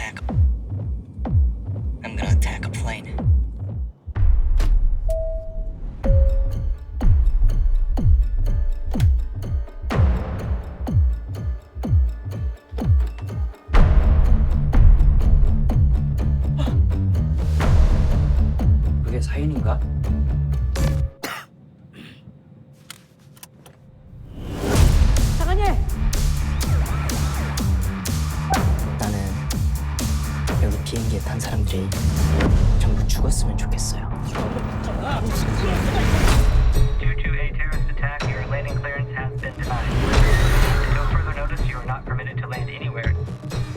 attack a plane. 그게 사인인가? 나는 여기 비행기에 탄 사람들이 전부 죽었으면 좋겠어요. Due to a terrorist attack, your landing clearance has been denied. Until further notice, you are not permitted to land anywhere.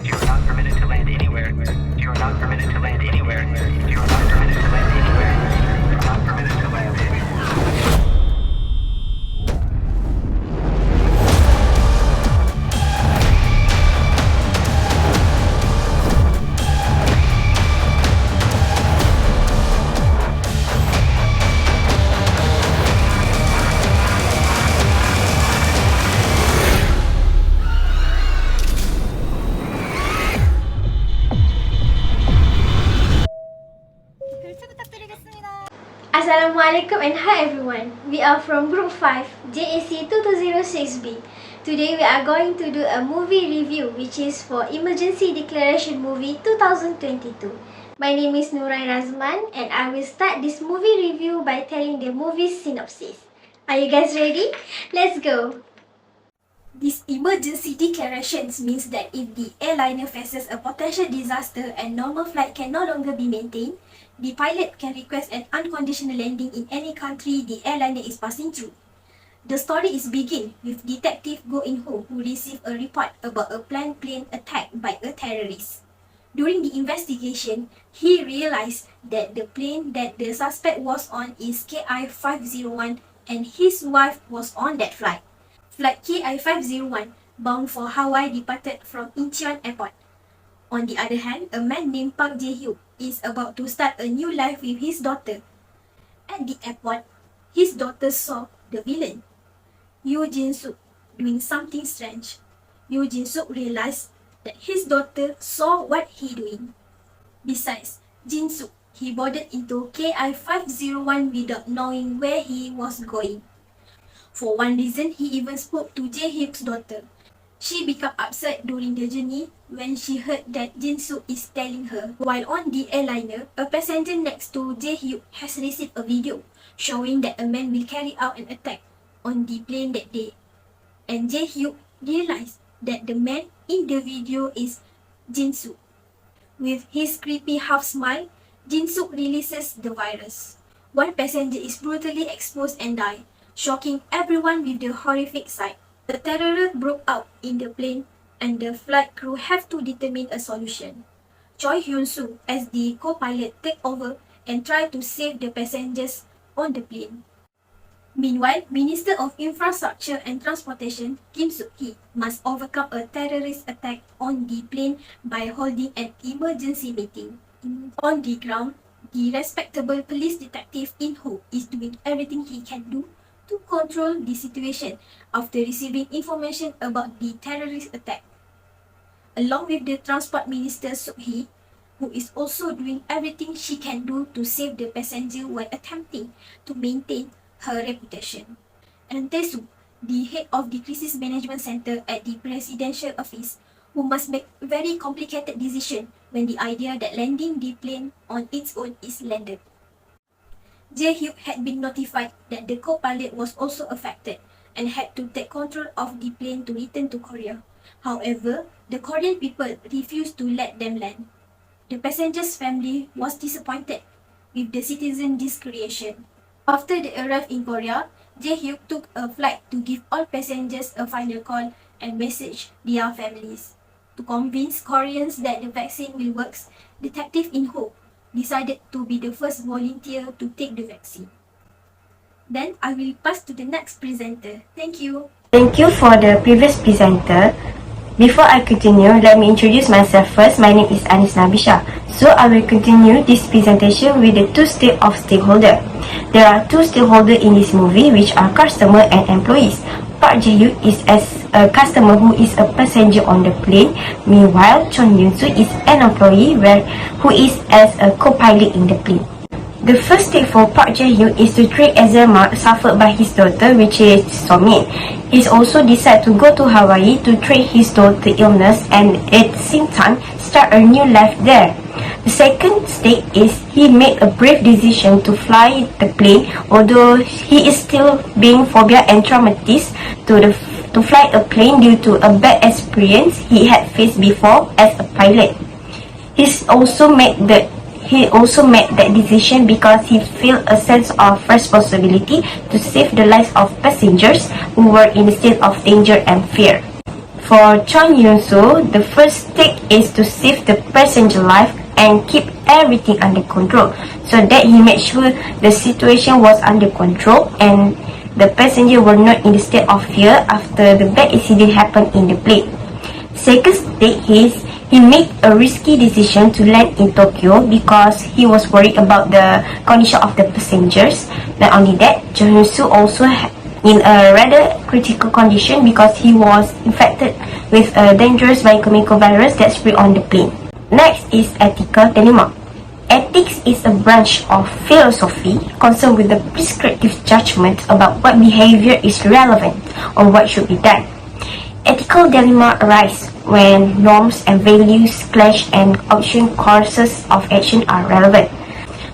You are not permitted to land anywhere. You are not permitted to land anywhere. You are not permitted to land anywhere. You are not permitted to land anywhere. Assalamualaikum and hi everyone. We are from Group 5, JAC 2206B. Today we are going to do a movie review which is for Emergency Declaration Movie 2022. My name is Nurai Razman and I will start this movie review by telling the movie's synopsis. Are you guys ready? Let's go! These emergency declarations means that if the airliner faces a potential disaster and normal flight can no longer be maintained, the pilot can request an unconditional landing in any country the airliner is passing through. The story is begin with Detective Go In Ho, who received a report about a planned plane attack by a terrorist. During the investigation, he realized that the plane that the suspect was on is KI-501 and his wife was on that flight. Flight KI-501 bound for Hawaii departed from Incheon Airport. On the other hand, a man named Park Jae-hyuk is about to start a new life with his daughter. At the airport, his daughter saw the villain, Yoo Jin-suk, doing something strange. Yoo Jin-suk realized that his daughter saw what he doing. Besides, Jin-suk, he boarded into KI-501 without knowing where he was going. For one reason, he even spoke to Jae-hyuk's daughter. She became upset during the journey when she heard that Jin-suk is telling her. While on the airliner, a passenger next to Jae-hyuk has received a video showing that a man will carry out an attack on the plane that day. And Jae-hyuk realized that the man in the video is Jin-suk. With his creepy half smile, Jin-suk releases the virus. One passenger is brutally exposed and died, shocking everyone with the horrific sight. The terror broke out in the plane and the flight crew have to determine a solution. Choi Hyun-soo as the co-pilot take over and try to save the passengers on the plane. Meanwhile, Minister of Infrastructure and Transportation Kim Suk-hee must overcome a terrorist attack on the plane by holding an emergency meeting. On the ground, the respectable police detective In Ho is doing everything he can do to control the situation after receiving information about the terrorist attack. Along with the Transport Minister Suk-hee, who is also doing everything she can do to save the passenger while attempting to maintain her reputation. And Tae-soo, the head of the Crisis Management Center at the Presidential Office, who must make very complicated decision when the idea that landing the plane on its own is landed. Jae-hyuk had been notified that the co-pilot was also affected and had to take control of the plane to return to Korea. However, the Korean people refused to let them land. The passenger's family was disappointed with the citizen discretion. After they arrived in Korea, Jae-hyuk took a flight to give all passengers a final call and message their families. To convince Koreans that the vaccine will work, Detective In Ho decided to be the first volunteer to take the vaccine. Then I will pass to the next presenter. Thank you. Thank you for the previous presenter. Before I continue, let me introduce myself first. My name is Anis Nabisha. So I will continue this presentation with the two state of stakeholder. There are two stakeholders in this movie, which are customer and employees. Park Jae-hyuk is as a customer who is a passenger on the plane. Meanwhile, Chon Yun-soo is an employee who is as a co-pilot in the plane. The first step for Park Jae-hyuk is to treat eczema suffered by his daughter, which is Somin. He also decided to go to Hawaii to treat his daughter's illness and at the same time start a new life there. The second step is he made a brave decision to fly the plane, although he is still being phobia and traumatized to fly a plane due to a bad experience he had faced before as a pilot. He also made that decision because he felt a sense of responsibility to save the lives of passengers who were in a state of danger and fear. For Chon Yun-soo, the first step is to save the passenger life and keep everything under control, so that he made sure the situation was under control and the passenger were not in the state of fear after the bad incident happened in the plane. Second step is he made a risky decision to land in Tokyo because he was worried about the condition of the passengers. Not only that, Chon Yun-soo also in a rather critical condition because he was infected with a dangerous biochemical virus that spread on the plane. Next is ethical dilemma. Ethics is a branch of philosophy concerned with the prescriptive judgment about what behavior is relevant or what should be done. Ethical dilemma arise when norms and values clash and option courses of action are relevant.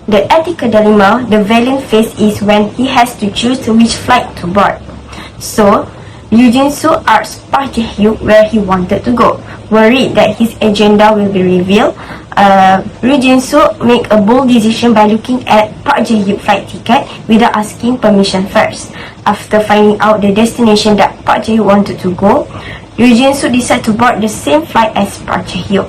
The ethical dilemma the villain faces is when he has to choose which flight to board. So, Yoo Jin-soo asked Park Jae-hyuk where he wanted to go. Worried that his agenda will be revealed, Yoo Jin-soo made a bold decision by looking at Park Jae-hyuk's flight ticket without asking permission first. After finding out the destination that Park Jae-hyuk wanted to go, Yoo Jin-soo decided to board the same flight as Park Jae-hyuk.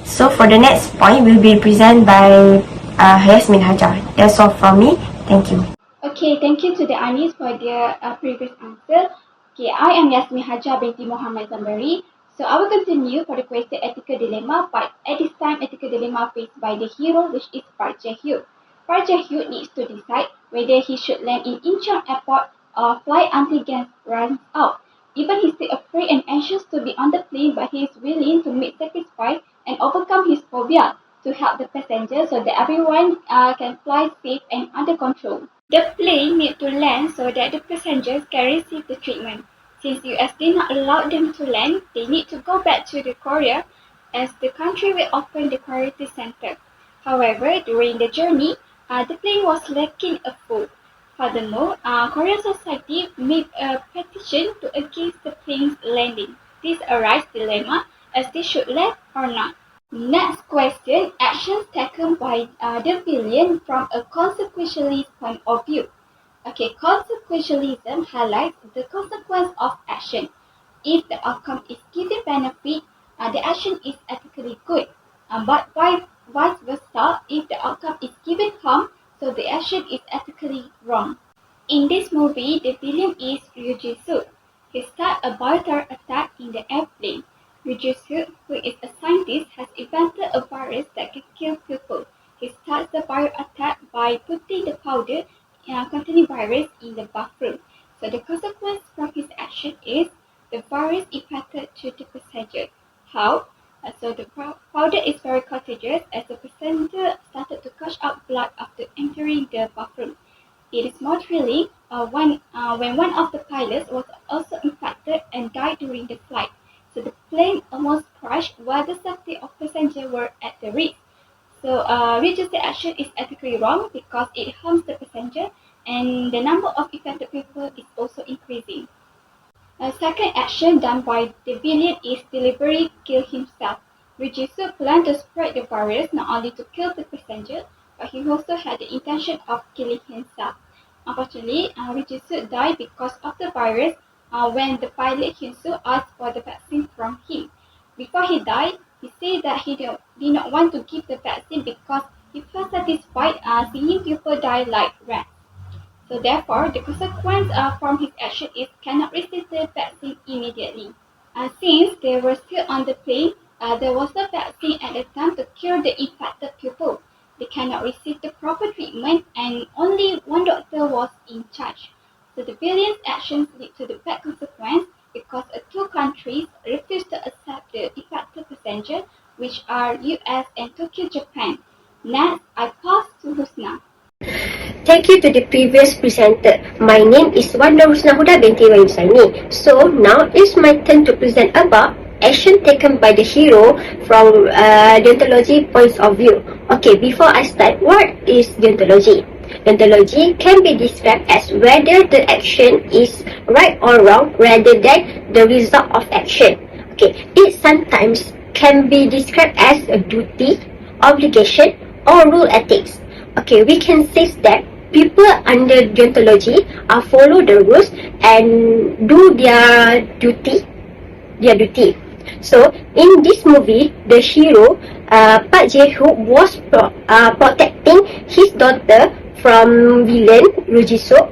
So for the next point will be presented by Yasmin Hajar. That's all from me. Thank you. Okay, thank you to the Anis for their previous answer. Okay, I am Yasmin Hajar binti Muhammad Zambari. So I will continue for the question ethical dilemma, but at this time ethical dilemma faced by the hero, which is Park Jae-hyuk. Park Jae-hyuk needs to decide whether he should land in Incheon Airport or fly until gas runs out. Even he's still afraid and anxious to be on the plane, but he is willing to make sacrifice and overcome his phobia to help the passengers so that everyone can fly safe and under control. The plane needs to land so that the passengers can receive the treatment. Since US did not allow them to land, they need to go back to the Korea as the country will open the quarantine center. However, during the journey, the plane was lacking a food. Furthermore, Korean society made a petition to against the plane's landing. This arises dilemma as they should land or not. Next question, actions taken by the villain from a consequentialist point of view. Okay, consequentialism highlights the consequence of action. If the outcome is given benefit, the action is ethically good. But vice versa, if the outcome is given harm, so the action is ethically wrong. In this movie, the villain is Yoo Jin-soo. He started a bioterror attack in the airplane. Yoo Jin-soo, who is a scientist, has invented a virus that can kill people. He starts the bio attack by putting the powder containing virus in the bathroom. So the consequence from his action is the virus infected to the passenger. How? So the powder is very contagious as the passenger started to gush out blood after entering the bathroom. It is more thrilling when one of the pilots was also infected and died during the flight. So the plane almost crashed while the safety of passengers were at the risk. So registered action is ethically wrong because it harms the passenger and the number of infected people is also increasing. A second action done by the villain is deliberately kill himself. Yoo Jin-soo planned to spread the virus not only to kill the passenger, but he also had the intention of killing himself. Unfortunately, Yoo Jin-soo died because of the virus when the pilot Hyun-soo asked for the vaccine from him. Before he died, he said that he did not want to give the vaccine because he felt satisfied seeing people die like rats. So therefore, the consequence from his action is cannot receive the vaccine immediately. Since they were still on the plane, there was no vaccine at the time to cure the infected people. They cannot receive the proper treatment and only one doctor was in charge. So the villain's actions lead to the bad consequence because two countries refuse to accept the defected passenger, which are US and Tokyo, Japan. Next, I pass to Husna. Thank you to the previous presenter. My name is Wanda Husna Huda binti Wayusaini. So now it's my turn to present about action taken by the hero from deontology points of view. Okay, before I start, what is deontology? Deontology can be described as whether the action is right or wrong rather than the result of action. Okay, it sometimes can be described as a duty, obligation, or rule ethics. Okay, we can say that people under deontology follow the rules and do their duty. So in this movie, the hero Park Jae-hook was protecting his daughter from villain Rojiso,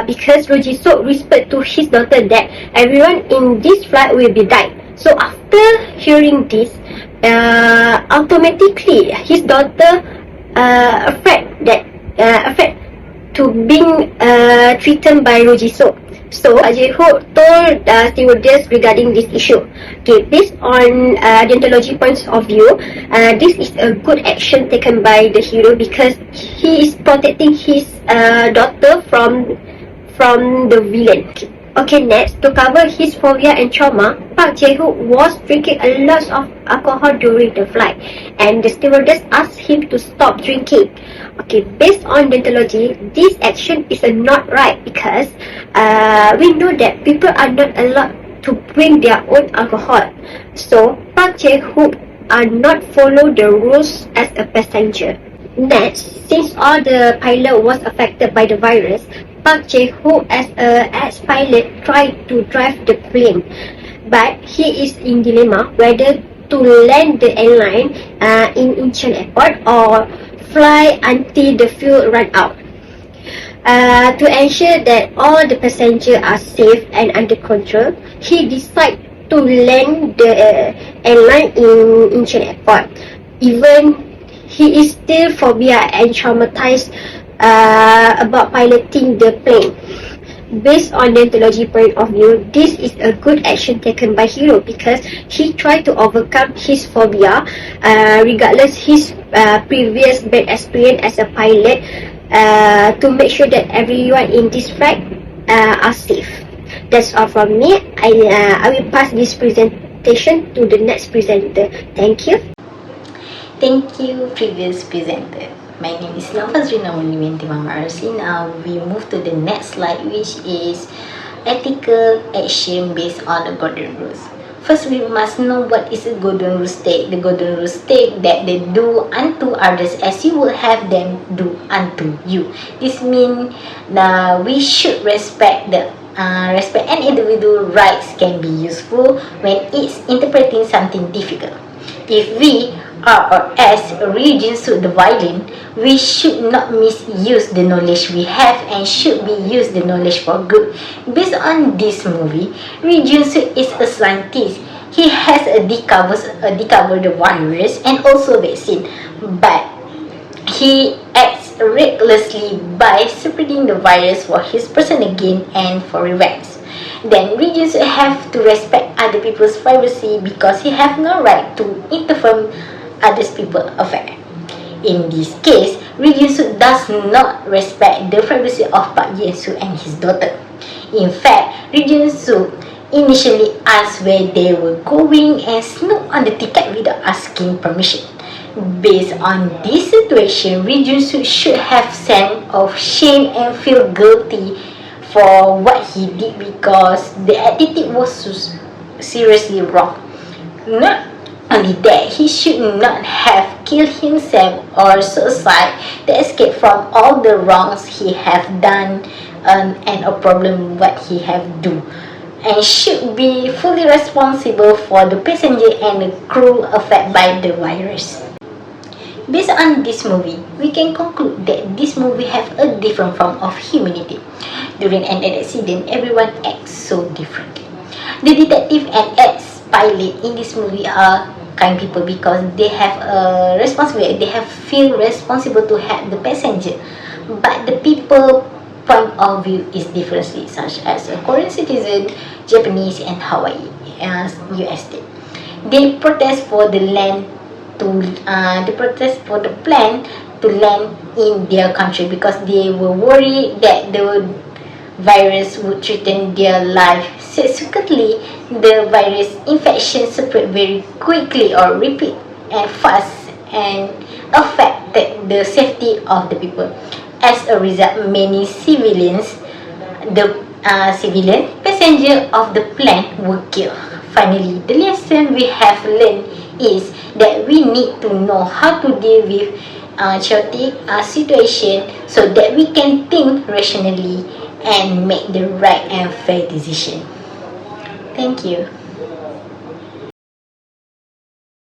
because Rojiso whispered to his daughter that everyone in this flight will be died. So after hearing this, automatically his daughter afraid to being threatened by Rojiso. So Jae-hook told stewardess regarding this issue. Okay, based on deontology points of view, this is a good action taken by the hero because he is protecting his daughter from the villain. Okay, next, to cover his phobia and trauma, Park Jae-hook was drinking a lot of alcohol during the flight, and the stewardess asked him to stop drinking. Okay, based on deontology, this action is not right because we know that people are not allowed to bring their own alcohol. So Park Jae-hook are not follow the rules as a passenger. Next, since all the pilot was affected by the virus, Park Jae-hook as a ex-pilot tried to drive the plane, but he is in dilemma whether to land the airline in Incheon Airport or fly until the fuel run out. To ensure that all the passengers are safe and under control, he decided to land the airline in Incheon Airport. Even he is still phobia and traumatized about piloting the plane. Based on deontology point of view, this is a good action taken by hero because he tried to overcome his phobia, regardless his previous bad experience as a pilot, to make sure that everyone in this flight are safe. That's all from me. I will pass this presentation to the next presenter. Thank you. Thank you, previous presenter. My name is Nafazrina binti Muhammad Arsi. Now we move to the next slide, which is ethical action based on the golden rules. First, we must know what is a golden rule state. The golden rule state that they do unto others as you will have them do unto you. This means we should respect respect and individual rights can be useful when it's interpreting something difficult. If we or as religion suit the violin, we should not misuse the knowledge we have and should be use the knowledge for good. Based on this movie, Religion Suit is a scientist. He has discover the virus and also vaccine, but he acts recklessly by spreading the virus for his personal gain and for revenge. Then religions have to respect other people's privacy because he have no right to interfere other people's affairs. In this case, Religion does not respect the privacy of Park Jae-soo and his daughter. In fact, Religion initially asked where they were going and snooped on the ticket without asking permission. Based on this situation, Religion should have sense of shame and feel guilty for what he did because the attitude was seriously wrong. Not only that, he should not have killed himself or suicide to escape from all the wrongs he have done and a problem what he have do, and should be fully responsible for the passenger and the crew affected by the virus. Based on this movie, we can conclude that this movie have a different form of humanity. During an accident, everyone acts so differently. The detective and ex-pilot in this movie are kind people because they have a responsibility. They have feel responsible to help the passenger. But the people point of view is differently, such as a Korean citizen, Japanese, and Hawaii, as US state. They protest for the land they protest for the plan to land in their country because they were worried that the virus would threaten their life. Subsequently, the virus infection spread very quickly or repeat and fast and affected the safety of the people. As a result, many civilian passengers of the plane were killed. Finally, the lesson we have learned is that we need to know how to deal with chaotic situation so that we can think rationally and make the right and fair decision. Thank you.